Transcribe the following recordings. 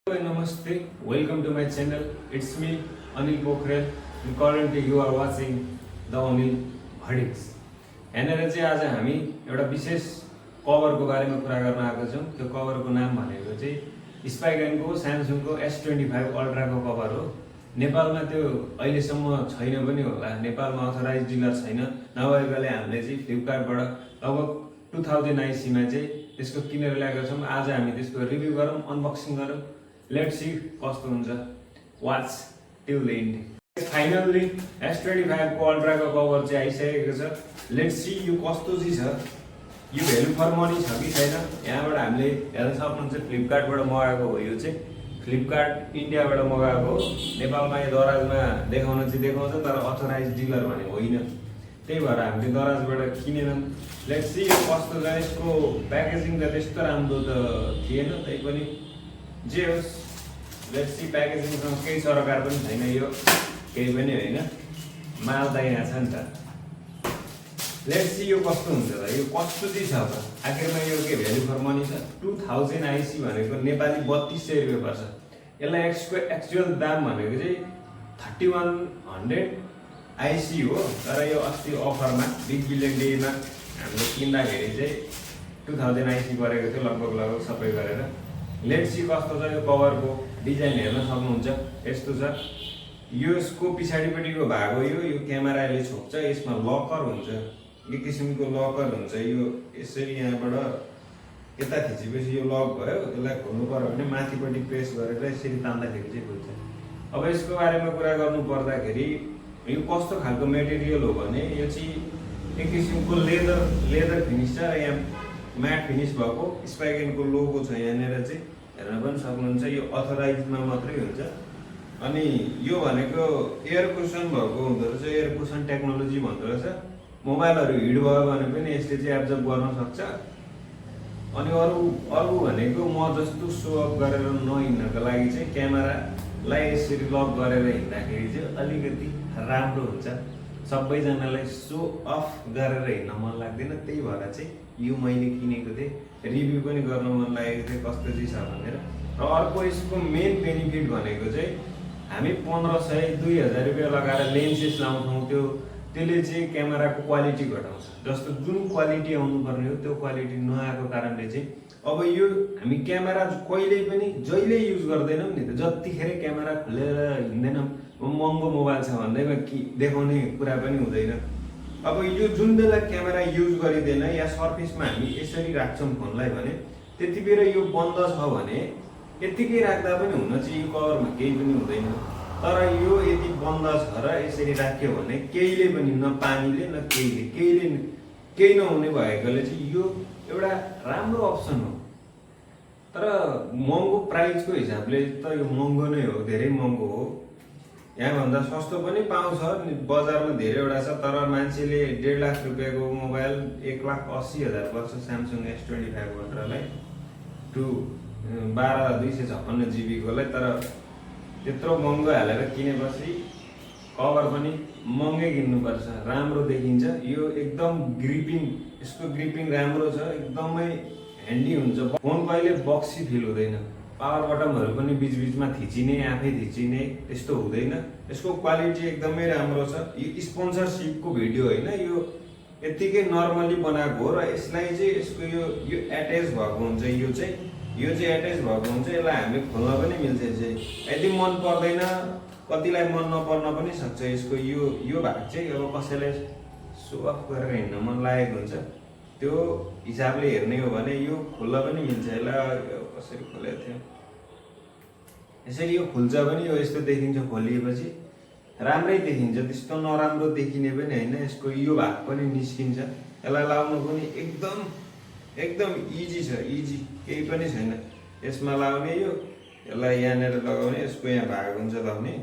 Namaste, welcome to my channel. It's me, Anil Pokhrel, and currently you are watching the Anil Verdicts. यहाँनिर चाहिँ आज हामी एउटा विशेष कभरको बारेमा कुरा गर्न आएको छौँ। त्यो कभरको नाम भनेको चाहिँ स्पाइगनको स्यामसङको S25 अल्ट्राको कभर हो। नेपालमा त्यो अहिलेसम्म छैन पनि होला, नेपालमा अथराइज डिलर छैन। नभएकाले हामीले चाहिँ फ्लिपकार्टबाट लगभग 2000 आइसीमा चाहिँ त्यसको किनेर ल्याएका छौँ। आज हामी त्यसको रिभ्यू गरौँ, अनबक्सिङ गरौँ। लेट्स सी कस्तो हुन्छ। Watch till the and. Finally S25 को अल्ट्राको कभर चाहिँ आइसकेको छ। लेट्स सी यो कस्तो चाहिँ छ, यो भ्यालु फर मनी छ कि छैन। यहाँबाट हामीले हेर्न सक्नुहुन्छ फ्लिपकार्टबाट मगाएको हो। यो चाहिँ फ्लिपकार्ट इन्डियाबाट मगाएको हो। नेपालमा यो दराजमा देखाउन चाहिँ देखाउँछ, तर अथराइज डिलर भने होइन। त्यही भएर हामीले दराजबाट किनेनौँ। लेट्स सी यो कस्तो छ। यसको प्याकेजिङ त त्यस्तो राम्रो त थिएन, तैपनि जे होस्। लेट्स सी प्याकेजिङसँग केही सरकार पनि छैन, यो केही पनि होइन, माल त यहाँ छ नि त। लेट्स सी यो कस्तो हुन्छ त, यो कस्तो चाहिँ छ त। आखिरमा यो के भ्यालु फर मनी छ। 2000 आइसी भनेको नेपाली 3200 रुपियाँ पर्छ। यसलाई एक्चुअल दाम भनेको चाहिँ 3100 आइसी हो। तर यो अस्ति अफरमा बिग बिलियन डेमा हामीले किन्दाखेरि चाहिँ 2000 आइसी परेको थियो लगभग सबै गरेर। लेट्स सी कस्तो छ। यो कभरको डिजाइन हेर्न सक्नुहुन्छ, यस्तो छ। यसको पछाडिपट्टिको भाग हो यो क्यामेराले छोप्छ। यसमा लकर हुन्छ, एक किसिमको लकर हुन्छ। यो यसरी यहाँबाट यता खिचेपछि यो लक भयो। यसलाई खोल्नु पर्यो भने माथिपट्टि प्रेस गरेर यसरी तान्दाखेरि चाहिँ खुल्छ। अब यसको बारेमा कुरा गर्नु पर्दाखेरि यो कस्तो खालको मेटेरियल हो भने यो चाहिँ एक किसिमको लेदर फिनिस छ। र यहाँ म्याट फिनिस भएको स्पाइगनको लोगो छ यहाँनिर चाहिँ हेर्न पनि सक्नुहुन्छ। यो अथराइजमा मात्रै हुन्छ। अनि यो भनेको एयर कुसन भएको हुँदो रहेछ, एयर कुसन टेक्नोलोजी भन्दो रहेछ। मोबाइलहरू हिट भयो भने पनि यसले चाहिँ एब्जर्ब गर्न सक्छ। अनि अरू भनेको म जस्तो सो अफ गरेर नहिँड्नको लागि चाहिँ क्यामेरालाई यसरी लक गरेर हिँड्दाखेरि चाहिँ अलिकति राम्रो हुन्छ। सबैजनालाई सो अफ गरेर हिँड्न मन लाग्दैन, त्यही भएर चाहिँ यो मैले किनेको थिएँ। रिभ्यू पनि गर्न मन लागेको थियो कस्तो चाहिँ छ भनेर। र अर्को यसको मेन बेनिफिट भनेको चाहिँ हामी 1500-2000 रुपियाँ लगाएर लेन्सेस लाउँछौँ, त्यसले चाहिँ क्यामेराको क्वालिटी घटाउँछ। जस्तो जुन क्वालिटी आउनुपर्ने हो त्यो क्वालिटी नआएको कारणले चाहिँ अब यो हामी क्यामेरा कहिल्यै पनि जहिले युज गर्दैनौँ नि त। जतिखेर क्यामेरा खोलेर हिँड्दैनौँ, महँगो मोबाइल छ भन्दैमा देखाउने कुरा पनि हुँदैन। अब यो जुन बेला क्यामेरा युज गरिँदैन या सर्फेसमा हामी यसरी राख्छौँ फोनलाई भने त्यति बेला यो बन्द छ भने यतिकै राख्दा पनि हुन चाहिँ यो कभरमा केही पनि हुँदैन। तर यो यदि बन्द छ र यसरी राख्यो भने केहीले पनि, न पानीले न केही नहुने भएकोले चाहिँ यो एउटा राम्रो अप्सन हो। तर महँगो प्राइसको हिसाबले त यो महँगो नै हो, धेरै महँगो हो। यहाँभन्दा सस्तो पनि पाउँछ, बजारमा धेरैवटा छ। तर मान्छेले 1.5 लाख रुपियाँको मोबाइल 1,80,000 पर्छ स्यामसङ S25 अल्ट्रालाई, 12,256 जिबीकोलाई। तर त्यत्रो महँगो हालेर किनेपछि कभर पनि महँगै किन्नुपर्छ, राम्रो देखिन्छ। यो एकदम यसको ग्रिपिङ राम्रो छ, एकदमै ह्यान्डी हुन्छ। फोन कहिले बक्सी फिल हुँदैन। पावर बटनहरू पनि बिचबिचमा थिचिने, आफै थिचिने त्यस्तो हुँदैन। यसको क्वालिटी एकदमै राम्रो छ। यो स्पोन्सरसिपको भिडियो होइन, यो यत्तिकै नर्मली बनाएको हो। र यसलाई चाहिँ यसको यो एट्याच भएको हुन्छ। यो चाहिँ एट्याच भएको हुन्छ। यसलाई हामीले खोल्न पनि मिल्छ। यदि मन पर्दैन, कतिलाई मन नपर्न पनि सक्छ यसको यो भाग चाहिँ। अब कसैलाई सो अफ गरेर हिँड्न मन लागेको हुन्छ, त्यो हिसाबले हेर्ने हो भने यो खोल्न पनि मिल्छ। यसलाई कसरी खोलेको थियो, यसरी यो खुल्छ पनि। यो यस्तो देखिन्छ, खोलिएपछि राम्रै देखिन्छ, त्यस्तो नराम्रो देखिने पनि होइन। यसको यो भाग पनि निस्किन्छ। यसलाई लाउनु पनि एकदम इजी छ, इजी, केही पनि छैन यसमा लाउने। यसलाई यहाँनिर लगाउने, यसको यहाँ भाग हुन्छ लाउने।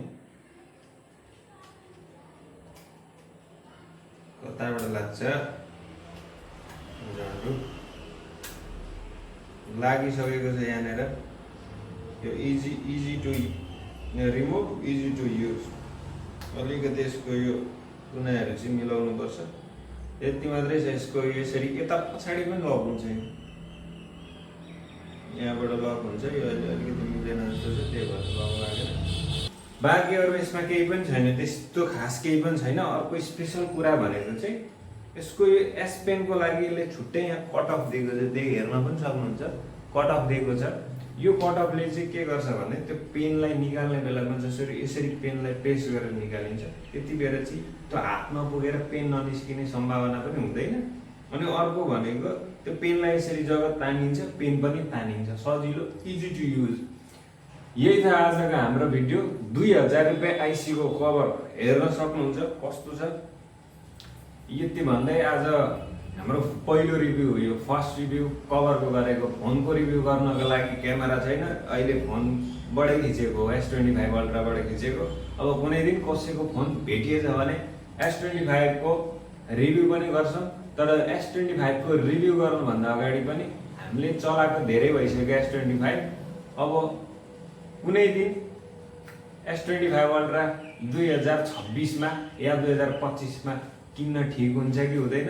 कताबाट लाग्छ, लागिसकेको छ यहाँनिर। यो easy to remove, easy to use. अलिकति यसको यो कुनाहरू चाहिँ मिलाउनु पर्छ, यति मात्रै छ। यसको यसरी यता पछाडि पनि लक हुन्छ, यहाँबाट लक हुन्छ। यो अलिकति मिलेन जस्तो छ। बाँकी अरू यसमा केही पनि छैन, त्यस्तो खास केही पनि छैन। अर्को स्पेसल कुरा भनेको चाहिँ यसको यो एस पेनको लागि यसले छुट्टै यहाँ कट अफ दिएको छ, त्यही हेर्न पनि सक्नुहुन्छ, कट अफ दिएको छ। यो कट अफले चाहिँ के गर्छ भने त्यो पेनलाई निकाल्ने बेलामा जसरी यसरी पेनलाई प्रेस गरेर निकालिन्छ, त्यति बेला चाहिँ त्यो हातमा पुगेर पेन ननिस्किने सम्भावना पनि हुँदैन। अनि अर्को भनेको त्यो पेनलाई यसरी जब तानिन्छ पेन पनि तानिन्छ, सजिलो, इजी टु युज। यही छ आजको हाम्रो भिडियो। 2000 रुपियाँ आइसीको कभर हेर्न सक्नुहुन्छ कस्तो छ। यति भन्दै आज हाम्रो पहिलो रिभ्यू हो, यो फर्स्ट रिभ्यू कभरको गरेको। फोनको रिभ्यू गर्नको लागि क्यामेरा छैन, अहिले फोनबाटै खिचेको, S25 अल्ट्राबाट खिचेको। अब कुनै दिन कसैको फोन भेटिएछ भने S25 को रिभ्यू पनि गर्छौँ। तर S25 को रिभ्यू गर्नुभन्दा अगाडि पनि हामीले चलाएको धेरै भइसक्यो S25। अब कुनै दिन S25 अल्ट्रा 2026 मा या 2025 मा किन्न ठिक हुन्छ कि हुँदैन।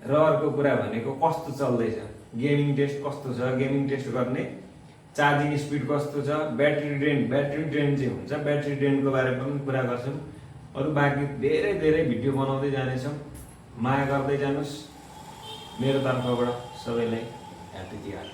र अर्को कुरा भनेको कस्तो चल्दैछ, गेमिङ टेस्ट कस्तो छ, गेमिङ टेस्ट गर्ने चार्जिङ स्पिड कस्तो छ, ब्याट्री ड्रेन चाहिँ हुन्छ, ब्याट्री ड्रेनको बारेमा पनि कुरा गर्छौँ। अरू बाँकी धेरै धेरै भिडियो बनाउँदै जानेछौँ। माया गर्दै जानुहोस्। मेरो तर्फबाट सबैलाई ह्यापी तिहार।